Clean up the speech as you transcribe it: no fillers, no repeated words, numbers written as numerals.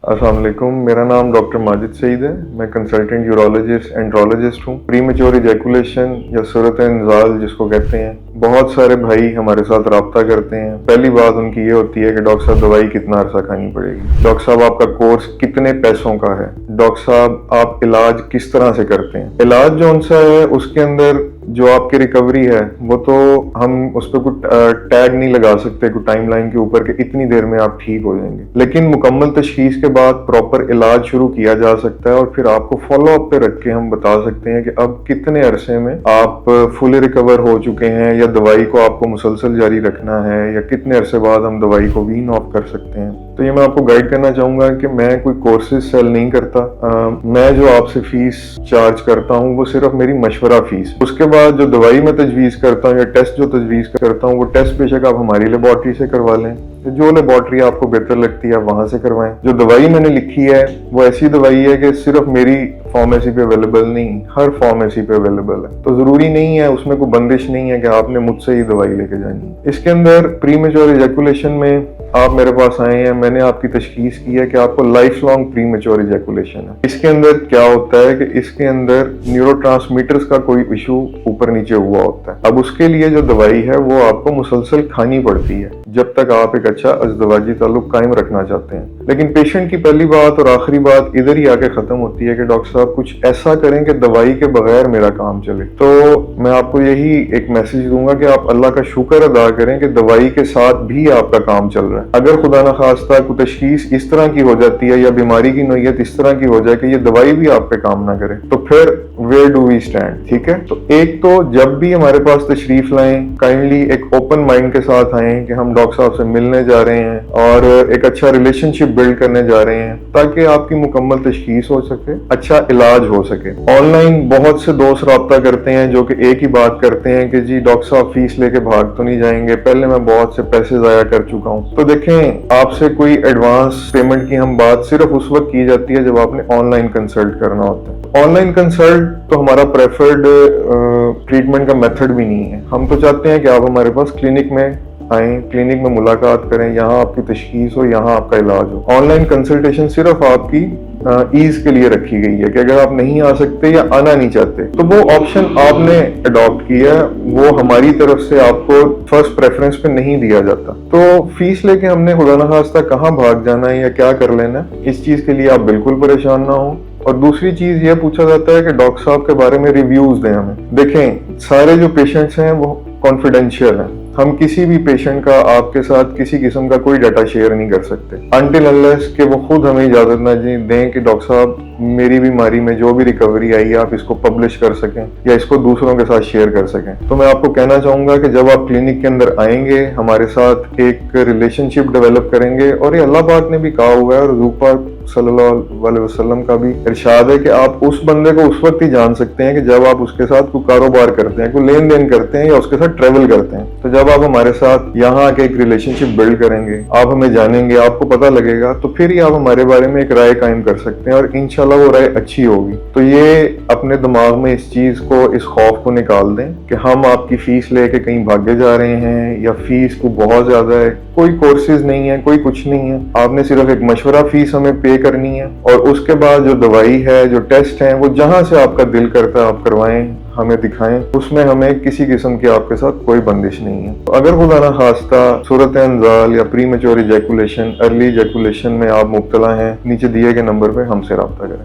अस्सलाम वालेकुम, मेरा नाम डॉक्टर माजिद सईद है। मैं कंसल्टेंट यूरोलॉजिस्ट एंड्रोलॉजिस्ट हूँ। प्रीमेच्योर इजैकुलेशन या सूरत-ए-इंज़ाल जिसको कहते हैं, बहुत सारे भाई हमारे साथ राब्ता करते हैं। पहली बात उनकी ये होती है कि डॉक्टर साहब दवाई कितना अरसा खानी पड़ेगी, डॉक्टर साहब आपका कोर्स कितने पैसों का है, डॉक्टर साहब आप इलाज किस तरह से करते हैं। इलाज जो उनसा है उसके अंदर जो आपकी रिकवरी है वो तो हम उस पर कुछ टैग नहीं लगा सकते कोई टाइम लाइन के ऊपर कि इतनी देर में आप ठीक हो जाएंगे, लेकिन मुकम्मल तशखीस के बाद प्रॉपर इलाज शुरू किया जा सकता है और फिर आपको फॉलो अप पे रख के हम बता सकते हैं कि अब कितने अरसे में आप फुली रिकवर हो चुके हैं या दवाई को आपको मुसलसल जारी रखना है या कितने अरसे बाद हम दवाई को वीन ऑफ कर सकते हैं। तो ये मैं आपको गाइड करना चाहूंगा कि मैं कोई कोर्सेज सेल नहीं करता। मैं जो आपसे फीस चार्ज करता हूँ वो सिर्फ मेरी मशवरा फीस। उसके बाद जो दवाई मैं तजवीज़ करता हूँ या टेस्ट जो तजवीज़ करता हूँ वो टेस्ट बेशक आप हमारी लेबॉर्ट्री से करवा लें, जो लेबॉर्ट्री आपको बेहतर लगती है वहां से करवाएं। जो दवाई मैंने लिखी है वो ऐसी दवाई है कि सिर्फ मेरी फार्मेसी पे अवेलेबल नहीं, हर फार्मेसी पे अवेलेबल है, तो जरूरी नहीं है, उसमें कोई बंदिश नहीं है कि आपने मुझसे ही दवाई लेके जानी है। इसके अंदर प्रीमेच्योर इजैकुलेशन में आप मेरे पास आए हैं, मैंने आपकी तशखीस की है कि आपको लाइफ लॉन्ग प्रीमेच्योर इजैकुलेशन है। इसके अंदर क्या होता है कि इसके अंदर न्यूरोट्रांसमीटर्स का कोई इशू ऊपर नीचे हुआ होता है। अब उसके लिए जो दवाई है वो आपको मुसलसल खानी पड़ती है जब तक आप एक अच्छा अज़दवाजी ताल्लुक कायम रखना चाहते हैं। लेकिन पेशेंट की पहली बात और आखिरी बात इधर ही आके खत्म होती है कि डॉक्टर साहब कुछ ऐसा करें कि दवाई के बगैर मेरा काम चले। तो मैं आपको यही एक मैसेज दूंगा कि आप अल्लाह का शुक्र अदा करें कि दवाई के साथ भी आपका काम चल रहा है। अगर खुदा न खास्ता कोई तशखीस इस तरह की हो जाती है या बीमारी की नोयत इस तरह की हो जाए कि ये दवाई भी आप पे काम ना करे, तो फिर वेयर डू वी स्टैंड। ठीक है, तो एक तो जब भी हमारे पास तशरीफ लाएं काइंडली एक ओपन माइंड के साथ आए कि हम डॉक्टर साहब से मिलने जा रहे हैं और एक अच्छा रिलेशनशिप बिल्ड करने जा रहे हैं ताकि आपकी मुकम्मल तशखीस हो सके, अच्छा इलाज हो सके। ऑनलाइन बहुत से दोस्त राब्ता करते हैं जो कि एक ही बात करते हैं कि जी डॉक्टर साहब फीस लेके भाग तो नहीं जाएंगे, पहले मैं बहुत से पैसे जाया कर चुका हूँ। तो देखें, आपसे कोई एडवांस पेमेंट की हम बात सिर्फ उस वक्त की जाती है जब आपने ऑनलाइन कंसल्ट करना होता है। ऑनलाइन कंसल्ट तो हमारा प्रेफर्ड ट्रीटमेंट का मेथड भी नहीं है। हम तो चाहते हैं कि आप हमारे पास क्लिनिक में आए, क्लिनिक में मुलाकात करें, यहाँ आपकी तशखीस हो, यहाँ आपका इलाज हो। ऑनलाइन कंसल्टेशन सिर्फ आपकी ईज के लिए रखी गई है कि अगर आप नहीं आ सकते या आना नहीं चाहते तो वो ऑप्शन आपने अडॉप्ट किया है, वो हमारी तरफ से आपको फर्स्ट प्रेफरेंस पे नहीं दिया जाता। तो फीस लेके हमने खुदा न खास्ता कहाँ भाग जाना है या क्या कर लेना है, इस चीज के लिए आप बिल्कुल परेशान ना हो। और दूसरी चीज ये पूछा जाता है कि डॉक्टर साहब के बारे में रिव्यूज दें हमें। देखें, सारे जो पेशेंट्स हैं वो कॉन्फिडेंशियल हैं। हम किसी भी पेशेंट का आपके साथ किसी किस्म का कोई डाटा शेयर नहीं कर सकते अनटिल अनलेस कि वो खुद हमें इजाजत ना दें कि डॉक्टर साहब मेरी बीमारी में जो भी रिकवरी आई है आप इसको पब्लिश कर सकें या इसको दूसरों के साथ शेयर कर सकें। तो मैं आपको कहना चाहूंगा कि जब आप क्लिनिक के अंदर आएंगे हमारे साथ एक रिलेशनशिप डेवलप करेंगे, और ये अल्लाह पाक ने भी कहा हुआ है और हुजूर पाक सल्लल्लाहु अलैहि वसल्लम का भी इरशाद है कि आप उस बंदे को उस वक्त ही जान सकते हैं कि जब आप उसके साथ कोई कारोबार करते हैं, कोई लेन देन करते हैं या उसके साथ ट्रेवल करते हैं। तो जब आप हमारे साथ यहाँ आके एक रिलेशनशिप बिल्ड करेंगे, आप हमें जानेंगे, आपको पता लगेगा, तो फिर ही आप हमारे बारे में एक राय कायम कर सकते हैं और इंशाल्लाह वो राय अच्छी होगी। तो ये अपने दिमाग में इस चीज को, इस खौफ को निकाल दें कि हम आपकी फीस लेके कहीं भागे जा रहे हैं या फीस को बहुत ज्यादा है। कोई कोर्सेज नहीं है, कोई कुछ नहीं है, आपने सिर्फ एक मशवरा फीस हमें पे करनी है और उसके बाद जो दवाई है, जो टेस्ट है, वो जहां से आपका दिल करता है आप करवाएं, हमें दिखाएं, उसमें हमें किसी किस्म की आपके साथ कोई बंदिश नहीं है। तो अगर खुदा ना खास्ता सूरत-ए-इंज़ाल या प्रीमेच्योर इजैकुलेशन, अर्ली इजैकुलेशन में आप मुब्तला हैं, नीचे दिए गए नंबर पे हमसे राब्ता करें।